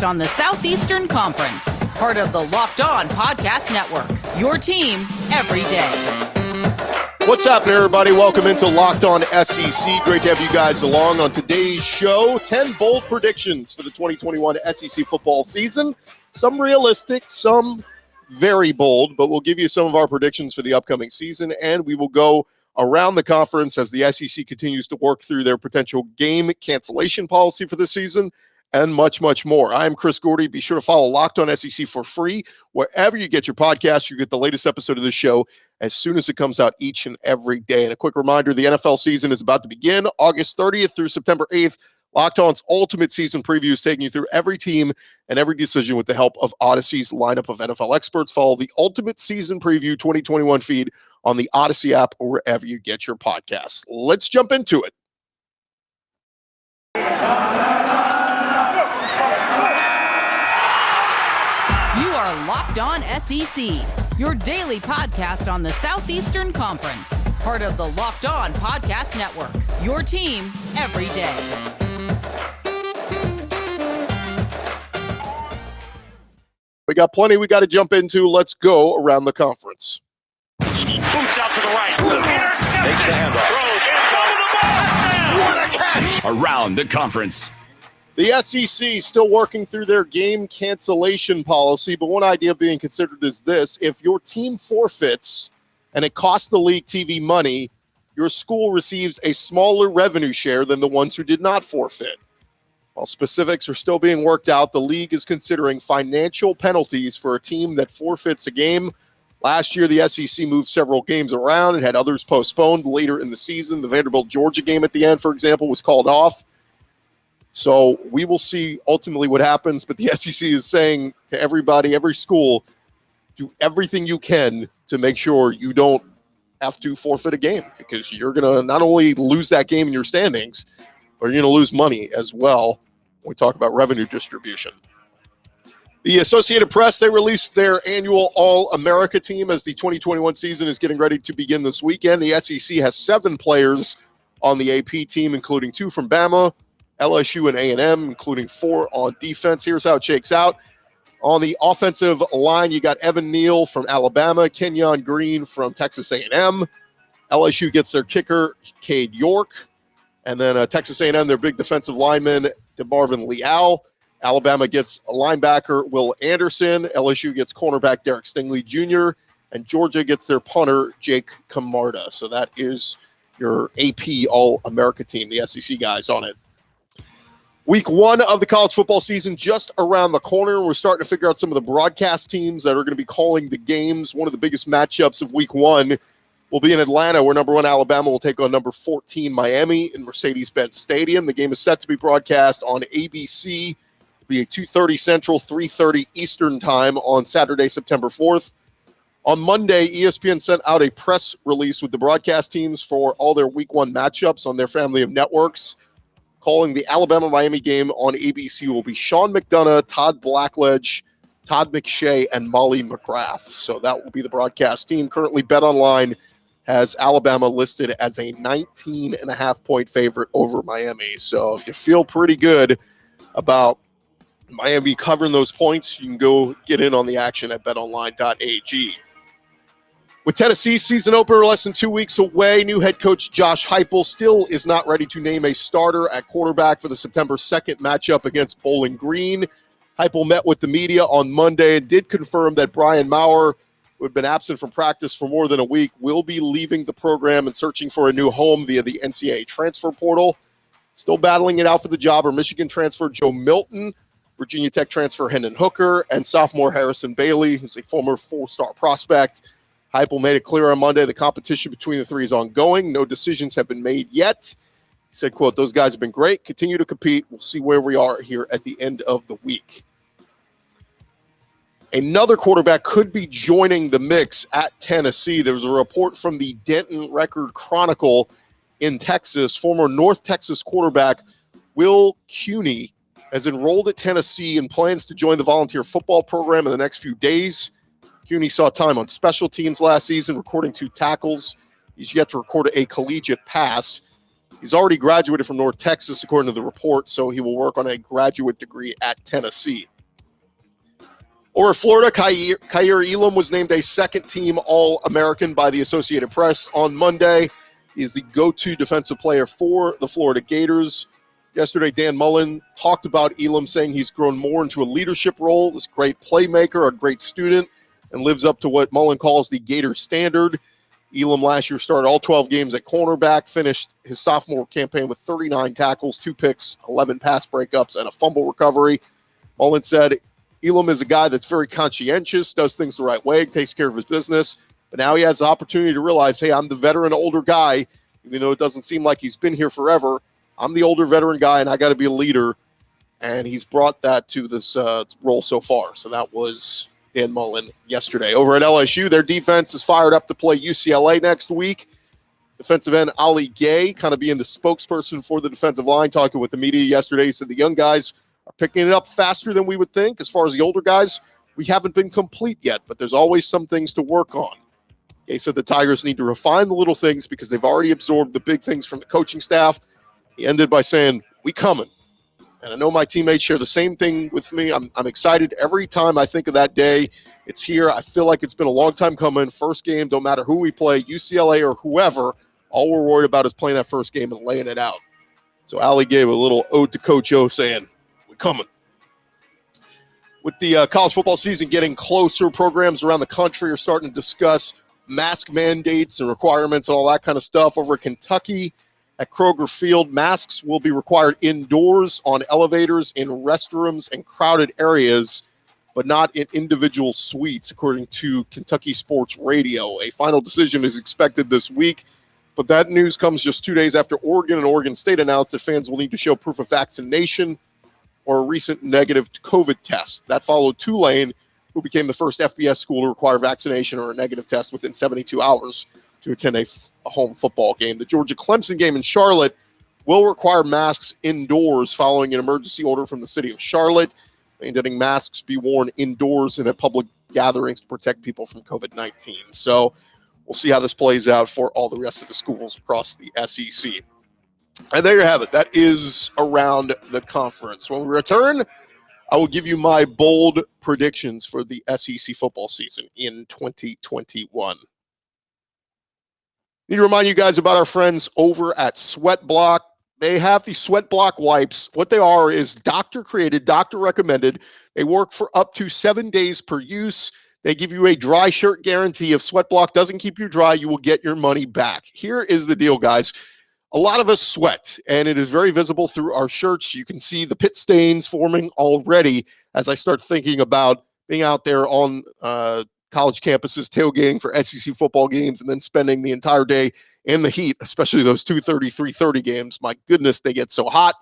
podcast on the Southeastern Conference. Part of the Locked On Podcast Network. Your team every day. What's happening, everybody? Welcome into Locked On SEC. Great to have you guys along on today's show. 10 bold predictions for the 2021 SEC football season. Some realistic, some very bold, but we'll give you some of our predictions for the upcoming season, and we will go around the conference as the SEC continues to work through their potential game cancellation policy for the season, and much, much more. I'm Chris Gordy. Be sure to follow Locked On SEC for free. Wherever you get your podcast, you get the latest episode of the show as soon as it comes out each and every day. And a quick reminder, the NFL season is about to begin August 30th through September 8th. Locked On's ultimate season preview is taking you through every team and every decision with the help of Odyssey's lineup of NFL experts. Follow the Ultimate Season Preview 2021 feed on the Odyssey app or wherever you get your podcasts. Let's jump into it. You are Locked On SEC, your daily podcast on the Southeastern Conference. Part of the Locked On Podcast Network, your team every day. We got plenty we got to jump into. Let's go around the conference. Boots out to the right. Takes the handoff. What a catch! Around the conference. The SEC still working through their game cancellation policy, but one idea being considered is this. If your team forfeits and it costs the league TV money, your school receives a smaller revenue share than the ones who did not forfeit. While specifics are still being worked out, the league is considering financial penalties for a team that forfeits a game. Last year, the SEC moved several games around and had others postponed later in the season. The Vanderbilt-Georgia game at the end, for example, was called off. So we will see ultimately what happens, but the SEC is saying to everybody, every school, do everything you can to make sure you don't have to forfeit a game, because you're going to not only lose that game in your standings, but you're going to lose money as well when we talk about revenue distribution. The Associated Press, they released their annual All-America team as the 2021 season is getting ready to begin this weekend. The SEC has 7 players on the AP team, including 2 from Bama, LSU, and A&M, including 4 on defense. Here's how it shakes out. On the offensive line, you got Evan Neal from Alabama, Kenyon Green from Texas A&M. LSU gets their kicker, Cade York. And then Texas A&M, their big defensive lineman, DeMarvin Leal. Alabama gets a linebacker, Will Anderson. LSU gets cornerback Derek Stingley Jr. And Georgia gets their punter, Jake Camarda. So that is your AP All-America team, the SEC guys on it. Week 1 of the college football season just around the corner. We're starting to figure out some of the broadcast teams that are going to be calling the games. One of the biggest matchups of Week 1 will be in Atlanta, where number 1 Alabama will take on number 14 Miami in Mercedes-Benz Stadium. The game is set to be broadcast on ABC. It'll be at 2:30 Central, 3:30 Eastern Time on Saturday, September 4th. On Monday, ESPN sent out a press release with the broadcast teams for all their Week 1 matchups on their family of networks. Calling the Alabama-Miami game on ABC will be Sean McDonough, Todd Blackledge, Todd McShay, and Molly McGrath. So that will be the broadcast team. Currently, BetOnline has Alabama listed as a 19.5-point favorite over Miami. So if you feel pretty good about Miami covering those points, you can go get in on the action at betonline.ag. With Tennessee's season opener less than 2 weeks away, new head coach Josh Heupel still is not ready to name a starter at quarterback for the September 2nd matchup against Bowling Green. Heupel met with the media on Monday and did confirm that Brian Maurer, who had been absent from practice for more than a week, will be leaving the program and searching for a new home via the NCAA transfer portal. Still battling it out for the job are Michigan transfer Joe Milton, Virginia Tech transfer Hendon Hooker, and sophomore Harrison Bailey, who's a former 4-star prospect. Heupel made it clear on Monday the competition between the three is ongoing. No decisions have been made yet. He said, quote, "Those guys have been great. Continue to compete. We'll see where we are here at the end of the week." Another quarterback could be joining the mix at Tennessee. There was a report from the Denton Record Chronicle in Texas. Former North Texas quarterback Will Cuney has enrolled at Tennessee and plans to join the volunteer football program in the next few days. Cuney saw time on special teams last season, recording 2 tackles. He's yet to record a collegiate pass. He's already graduated from North Texas, according to the report, so he will work on a graduate degree at Tennessee. Over at Florida, Kairi Elam was named a second-team All-American by the Associated Press on Monday. He is the go-to defensive player for the Florida Gators. Yesterday, Dan Mullen talked about Elam, saying he's grown more into a leadership role, is a great playmaker, a great student, and lives up to what Mullen calls the Gator standard. Elam last year started all 12 games at cornerback, finished his sophomore campaign with 39 tackles, 2 picks, 11 pass breakups, and a fumble recovery. Mullen said Elam is a guy that's very conscientious, does things the right way, takes care of his business, but now he has the opportunity to realize, hey, I'm the veteran, older guy, even though it doesn't seem like he's been here forever. I'm the older veteran guy, and I got to be a leader, and he's brought that to this role so far. So that was Dan Mullen yesterday. Over at LSU, their defense is fired up to play UCLA next week. Defensive end Ali Gay kind of being the spokesperson for the defensive line, talking with the media yesterday. He said the young guys are picking it up faster than we would think. As far as the older guys, we haven't been complete yet, but there's always some things to work on. Gay said the Tigers need to refine the little things because they've already absorbed the big things from the coaching staff. He ended by saying, we coming. And I know my teammates share the same thing with me. I'm excited every time I think of that day. It's here. I feel like it's been a long time coming. First game, don't matter who we play, UCLA or whoever, all we're worried about is playing that first game and laying it out. So Ali gave a little ode to Coach O saying, we're coming. With the college football season getting closer, programs around the country are starting to discuss mask mandates and requirements and all that kind of stuff. Over at Kentucky, at Kroger Field, masks will be required indoors, on elevators, in restrooms, and crowded areas, but not in individual suites, according to Kentucky Sports Radio. A final decision is expected this week, but that news comes just 2 days after Oregon and Oregon State announced that fans will need to show proof of vaccination or a recent negative COVID test. That followed Tulane, who became the first FBS school to require vaccination or a negative test within 72 hours to attend a home football game. The Georgia-Clemson game in Charlotte will require masks indoors following an emergency order from the city of Charlotte, mandating masks be worn indoors and at public gatherings to protect people from COVID-19. So we'll see how this plays out for all the rest of the schools across the SEC. And there you have it. That is around the conference. When we return, I will give you my bold predictions for the SEC football season in 2021. Need to remind you guys about our friends over at SweatBlock. They have the SweatBlock wipes. What they are is doctor-created, doctor-recommended. They work for up to 7 days per use. They give you a dry shirt guarantee. If SweatBlock doesn't keep you dry, you will get your money back. Here is the deal, guys. A lot of us sweat, and it is very visible through our shirts. You can see the pit stains forming already as I start thinking about being out there on college campuses, tailgating for SEC football games, and then spending the entire day in the heat, especially those 2:30, 3:30 games. My goodness, they get so hot.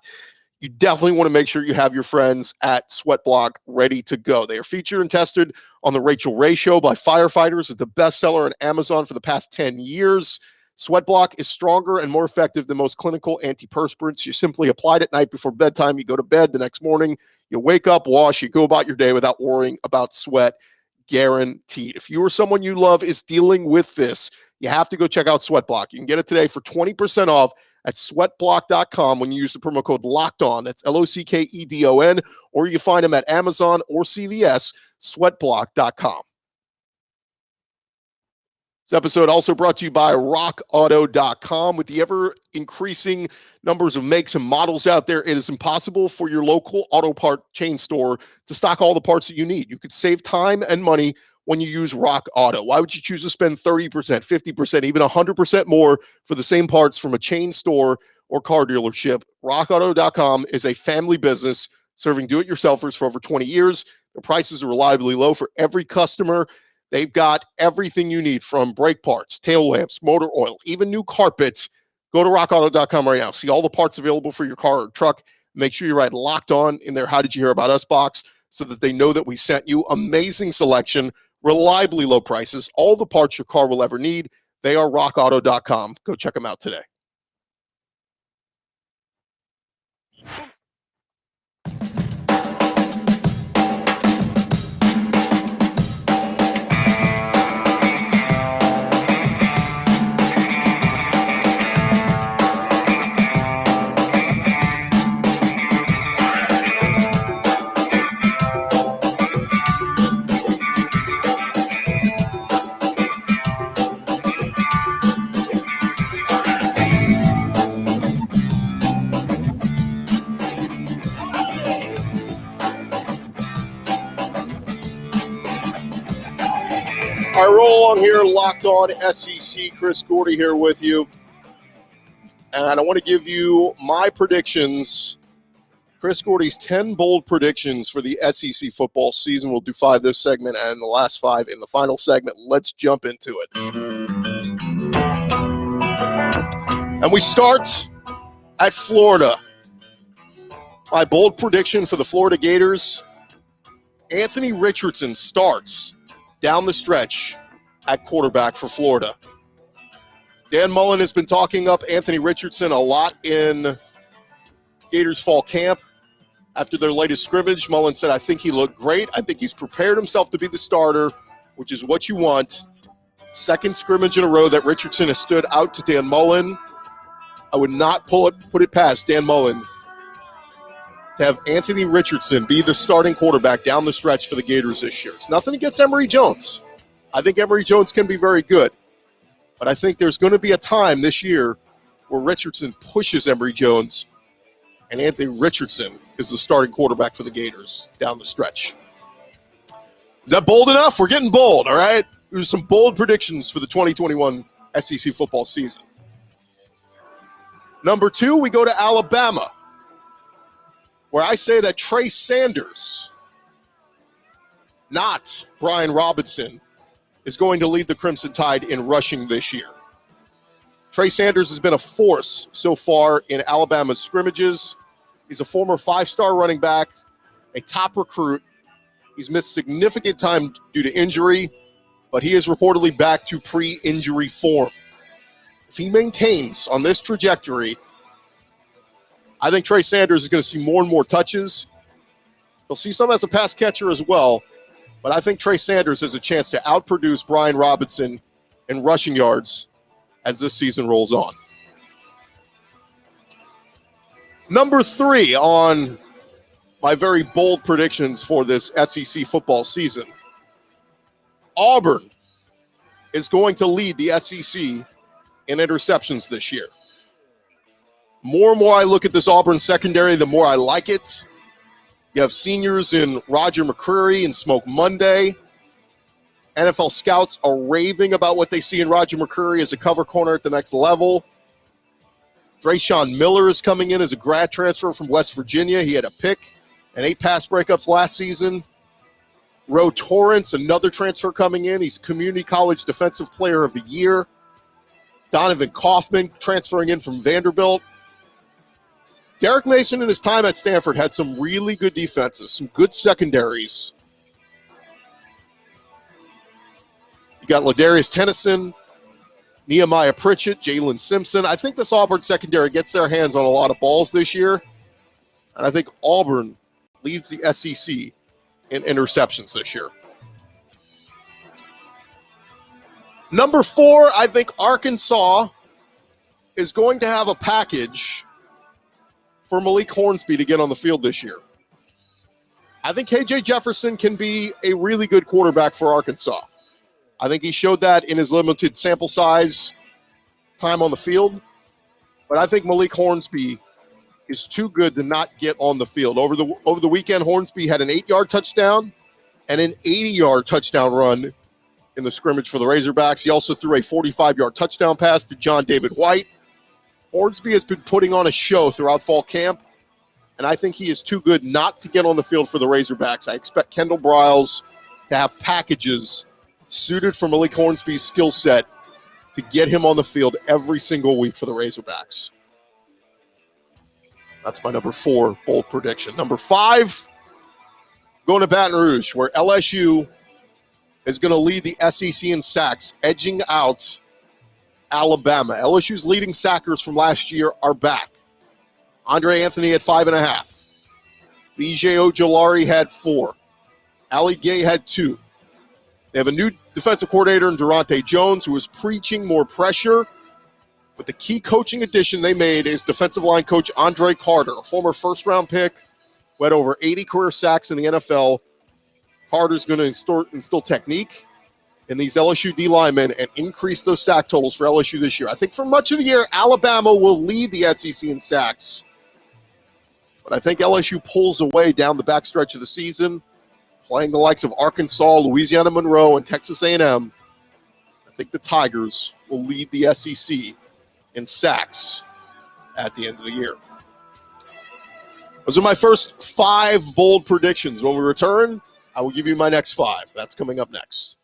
You definitely want to make sure you have your friends at SweatBlock ready to go. They are featured and tested on the Rachel Ray Show by firefighters. It's a bestseller on Amazon for the past 10 years. SweatBlock is stronger and more effective than most clinical antiperspirants. You simply apply it at night before bedtime. You go to bed the next morning. You wake up, wash, you go about your day without worrying about sweat. Guaranteed. If you or someone you love is dealing with this, you have to go check out SweatBlock. You can get it today for 20% off at sweatblock.com when you use the promo code LOCKEDON. That's LOCKEDON. Or you find them at Amazon or CVS, sweatblock.com. This episode also brought to you by rockauto.com. With the ever-increasing numbers of makes and models out there, it is impossible for your local auto part chain store to stock all the parts that you need. You could save time and money when you use Rock Auto. Why would you choose to spend 30%, 50%, even 100% more for the same parts from a chain store or car dealership? rockauto.com is a family business serving do-it-yourselfers for over 20 years. The prices are reliably low for every customer. They've got everything you need, from brake parts, tail lamps, motor oil, even new carpets. Go to rockauto.com right now. See all the parts available for your car or truck. Make sure you write Locked On in their How Did You Hear About Us box so that they know that we sent you. Amazing selection, reliably low prices, all the parts your car will ever need. They are rockauto.com. Go check them out today. All right, roll along here, Locked On SEC. Chris Gordy here with you. And I want to give you my predictions. Chris Gordy's 10 bold predictions for the SEC football season. We'll do 5 this segment and the last 5 in the final segment. Let's jump into it. And we start at Florida. My bold prediction for the Florida Gators, Anthony Richardson starts down the stretch at quarterback for Florida. Dan Mullen has been talking up Anthony Richardson a lot in Gators fall camp. After their latest scrimmage, Mullen said, I think he looked great. I think he's prepared himself to be the starter, which is what you want. Second scrimmage in a row that Richardson has stood out to Dan Mullen. I would not put it past Dan Mullen to have Anthony Richardson be the starting quarterback down the stretch for the Gators this year. It's nothing against Emory Jones. I think Emory Jones can be very good. But I think there's going to be a time this year where Richardson pushes Emory Jones, and Anthony Richardson is the starting quarterback for the Gators down the stretch. Is that bold enough? We're getting bold, all right? There's some bold predictions for the 2021 SEC football season. Number 2, we go to Alabama, where I say that Trey Sanders, not Brian Robinson, is going to lead the Crimson Tide in rushing this year. Trey Sanders has been a force so far in Alabama's scrimmages. He's a former 5-star running back, a top recruit. He's missed significant time due to injury, but he is reportedly back to pre-injury form. If he maintains on this trajectory, I think Trey Sanders is going to see more and more touches. He'll see some as a pass catcher as well, but I think Trey Sanders has a chance to outproduce Brian Robinson in rushing yards as this season rolls on. Number 3 on my very bold predictions for this SEC football season. Auburn is going to lead the SEC in interceptions this year. More and more I look at this Auburn secondary, the more I like it. You have seniors in Roger McCreary and Smoke Monday. NFL scouts are raving about what they see in Roger McCreary as a cover corner at the next level. Drayshawn Miller is coming in as a grad transfer from West Virginia. He had a pick and 8 pass breakups last season. Ro Torrance, another transfer coming in. He's Community College Defensive Player of the Year. Donovan Kaufman transferring in from Vanderbilt. Derek Mason in his time at Stanford had some really good defenses, some good secondaries. You got Ladarius Tennyson, Nehemiah Pritchett, Jalen Simpson. I think this Auburn secondary gets their hands on a lot of balls this year. And I think Auburn leads the SEC in interceptions this year. Number 4, I think Arkansas is going to have a package for Malik Hornsby to get on the field this year. I think KJ Jefferson can be a really good quarterback for Arkansas. I think he showed that in his limited sample size time on the field. But I think Malik Hornsby is too good to not get on the field. Over the weekend, Hornsby had an 8-yard touchdown and an 80-yard touchdown run in the scrimmage for the Razorbacks. He also threw a 45-yard touchdown pass to John David White. Hornsby has been putting on a show throughout fall camp, and I think he is too good not to get on the field for the Razorbacks. I expect Kendall Briles to have packages suited for Malik Hornsby's skill set to get him on the field every single week for the Razorbacks. That's my number 4 bold prediction. Number 5, going to Baton Rouge, where LSU is going to lead the SEC in sacks, edging out Alabama. LSU's leading sackers from last year are back. Andre Anthony had 5.5. B.J. Ojolari had 4. Ali Gay had 2. They have a new defensive coordinator in Durante Jones who is preaching more pressure. But the key coaching addition they made is defensive line coach Andre Carter, a former first-round pick who had over 80 career sacks in the NFL. Carter's going to instill technique in these LSU D linemen and increase those sack totals for LSU this year. I think for much of the year, Alabama will lead the SEC in sacks. But I think LSU pulls away down the backstretch of the season, playing the likes of Arkansas, Louisiana Monroe, and Texas A&M. think the Tigers will lead the SEC in sacks at the end of the year. Those are my first 5 bold predictions. When we return, I will give you my next 5. That's coming up next.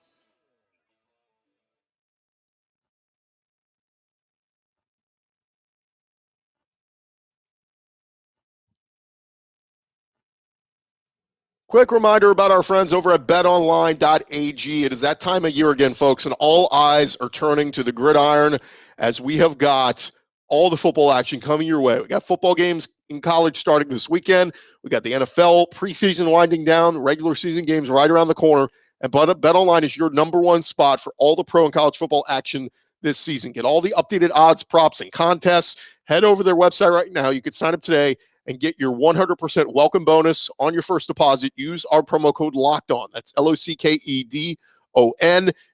Quick reminder about our friends over at BetOnline.ag. It is that time of year again, folks, and all eyes are turning to the gridiron as we have got all the football action coming your way. We got football games in college starting this weekend. We got the NFL preseason winding down, regular season games right around the corner. And BetOnline is your number one spot for all the pro and college football action this season. Get all the updated odds, props, and contests. Head over to their website right now. You can sign up today and get your 100% welcome bonus on your first deposit. Use our promo code LOCKEDON. That's LOCKEDON.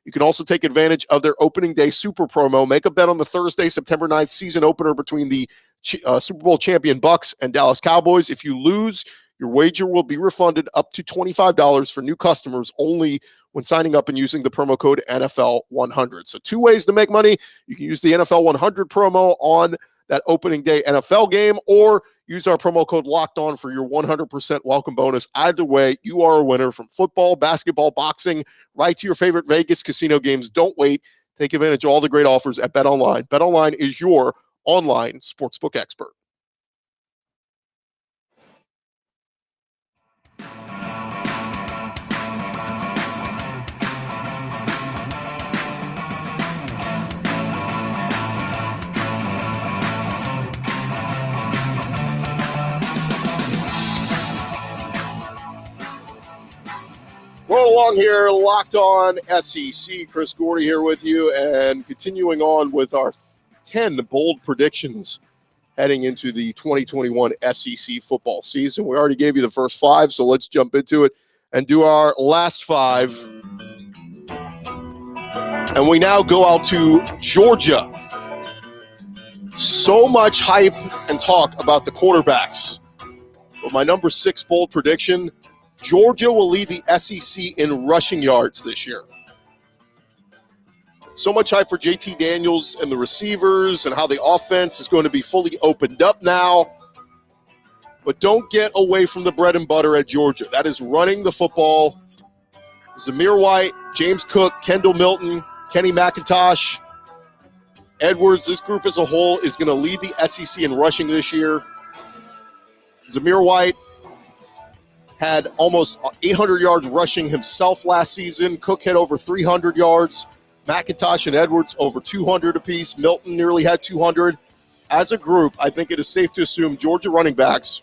You can also take advantage of their opening day super promo. Make a bet on the Thursday, September 9th season opener between the Super Bowl champion Bucks and Dallas Cowboys. If you lose, your wager will be refunded up to $25 for new customers only when signing up and using the promo code NFL100. So 2 ways to make money. You can use the NFL 100 promo on that opening day NFL game, or use our promo code Locked On for your 100% welcome bonus. Either way, you are a winner. From football, basketball, boxing, right to your favorite Vegas casino games. Don't wait. Take advantage of all the great offers at BetOnline. BetOnline is your online sportsbook expert. Roll along here, Locked On SEC. Chris Gordy here with you, and continuing on with our 10 bold predictions heading into the 2021 SEC football season. We already gave you the first 5, so let's jump into it and do our last 5. And we now go out to Georgia. So much hype and talk about the quarterbacks. But my number 6 bold prediction, Georgia will lead the SEC in rushing yards this year. So much hype for JT Daniels and the receivers and how the offense is going to be fully opened up now. But don't get away from the bread and butter at Georgia. That is running the football. Zamir White, James Cook, Kendall Milton, Kenny McIntosh, Edwards. This group as a whole is going to lead the SEC in rushing this year. Zamir White had almost 800 yards rushing himself last season. Cook had over 300 yards. McIntosh and Edwards over 200 apiece. Milton nearly had 200. As a group, I think it is safe to assume Georgia running backs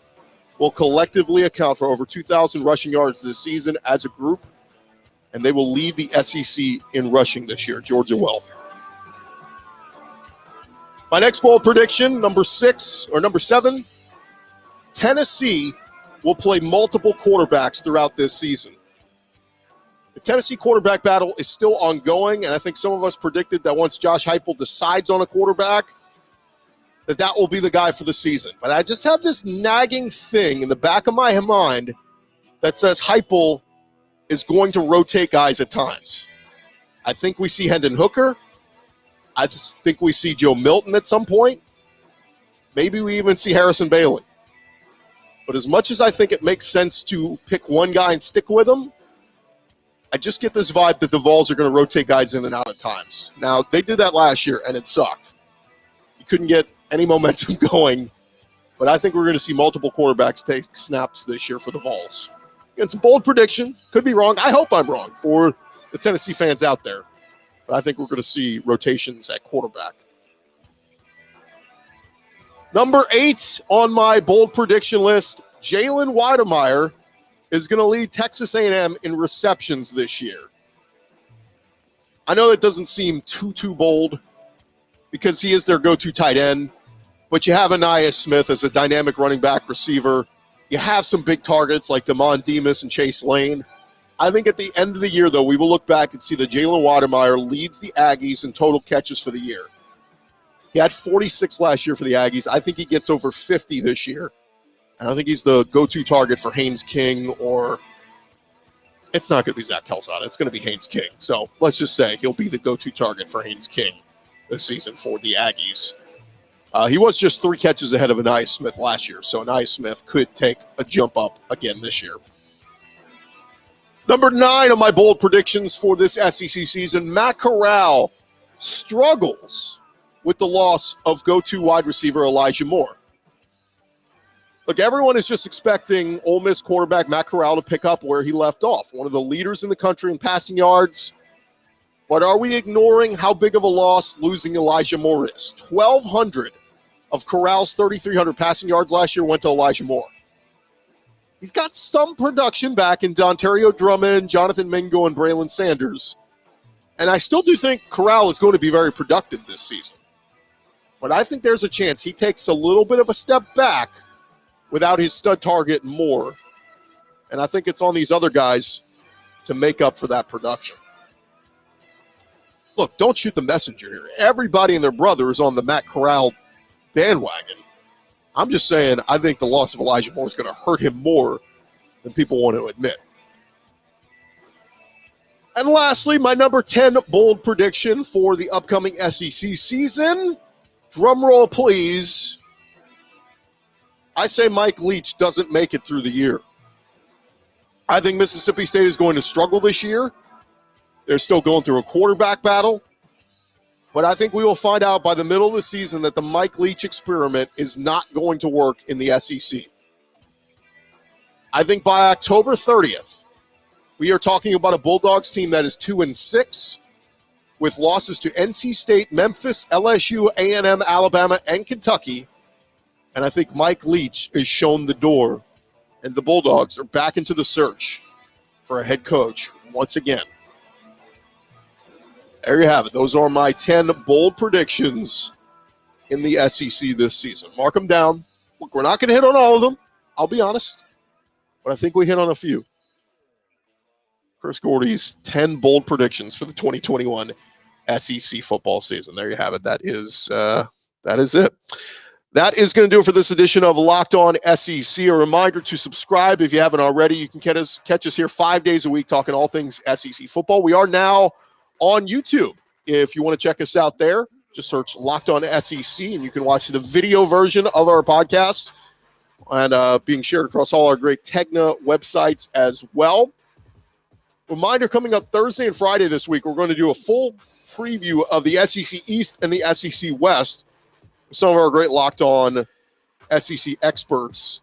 will collectively account for over 2,000 rushing yards this season as a group, and they will lead the SEC in rushing this year. Georgia will. My next bold prediction, number 7, Tennessee will play multiple quarterbacks throughout this season. The Tennessee quarterback battle is still ongoing, and I think some of us predicted that once Josh Heupel decides on a quarterback, that will be the guy for the season. But I just have this nagging thing in the back of my mind that says Heupel is going to rotate guys at times. I think we see Hendon Hooker. I think we see Joe Milton at some point. Maybe we even see Harrison Bailey. But as much as I think it makes sense to pick one guy and stick with him, I just get this vibe that the Vols are going to rotate guys in and out at times. Now, they did that last year, and it sucked. You couldn't get any momentum going. But I think we're going to see multiple quarterbacks take snaps this year for the Vols. Again, it's a bold prediction. Could be wrong. I hope I'm wrong for the Tennessee fans out there. But I think we're going to see rotations at quarterback. Number 8 on my bold prediction list, Jalen Weidemeyer is going to lead Texas A&M in receptions this year. I know that doesn't seem too bold because he is their go-to tight end, but you have Aniyah Smith as a dynamic running back receiver. You have some big targets like Damon Demas and Chase Lane. I think at the end of the year, though, we will look back and see that Jalen Weidemeyer leads the Aggies in total catches for the year. He had 46 last year for the Aggies. I think he gets over 50 this year. And I think he's the go-to target for Haynes King or It's not going to be Zach Calzada. It's going to be Haynes King. So let's just say he'll be the go-to target for Haynes King this season for the Aggies. He was just 3 catches ahead of Anais Smith last year, so Anais Smith could take a jump up again this year. Number 9 of my bold predictions for this SEC season, Matt Corral struggles with the loss of go-to wide receiver Elijah Moore. Look, everyone is just expecting Ole Miss quarterback Matt Corral to pick up where he left off, one of the leaders in the country in passing yards. But are we ignoring how big of a loss losing Elijah Moore is? 1,200 of Corral's 3,300 passing yards last year went to Elijah Moore. He's got some production back in Dontario Drummond, Jonathan Mingo, and Braylon Sanders. And I still do think Corral is going to be very productive this season. But I think there's a chance he takes a little bit of a step back without his stud target Moore. And I think it's on these other guys to make up for that production. Look, don't shoot the messenger here. Everybody and their brother is on the Matt Corral bandwagon. I'm just saying I think the loss of Elijah Moore is going to hurt him more than people want to admit. And lastly, my number 10 bold prediction for the upcoming SEC season. Drum roll, please. I say Mike Leach doesn't make it through the year. I think Mississippi State is going to struggle this year. They're still going through a quarterback battle. But I think we will find out by the middle of the season that the Mike Leach experiment is not going to work in the SEC. I think by October 30th, we are talking about a Bulldogs team that is 2-6 with losses to NC State, Memphis, LSU, A&M, Alabama, and Kentucky. And I think Mike Leach is shown the door, and the Bulldogs are back into the search for a head coach once again. There you have it. Those are my 10 bold predictions in the SEC this season. Mark them down. Look, we're not going to hit on all of them, I'll be honest, but I think we hit on a few. Chris Gordy's 10 bold predictions for the 2021 SEC football season. There you have it. That is it. That is going to do it for this edition of Locked On SEC. A reminder to subscribe if you haven't already. You can catch us here 5 days a week talking all things SEC football. We are now on YouTube. If you want to check us out there, just search Locked On SEC, and you can watch the video version of our podcast and being shared across all our great Tegna websites as well. Reminder, coming up Thursday and Friday this week, we're going to do a full preview of the SEC East and the SEC West with some of our great Locked On SEC experts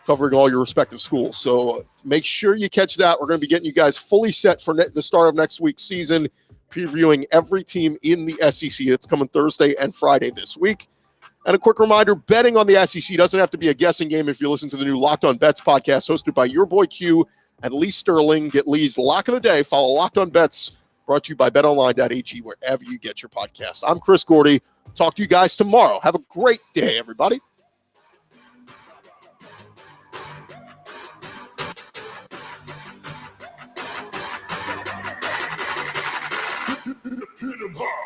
covering all your respective schools. So make sure you catch that. We're going to be getting you guys fully set for the start of next week's season, previewing every team in the SEC. It's coming Thursday and Friday this week. And a quick reminder, betting on the SEC doesn't have to be a guessing game if you listen to the new Locked On Bets podcast hosted by your boy Q and Lee Sterling. Get Lee's Lock of the Day. Follow Locked On Bets, brought to you by BetOnline.ag, wherever you get your podcasts. I'm Chris Gordy. Talk to you guys tomorrow. Have a great day, everybody. Hit 'em hard.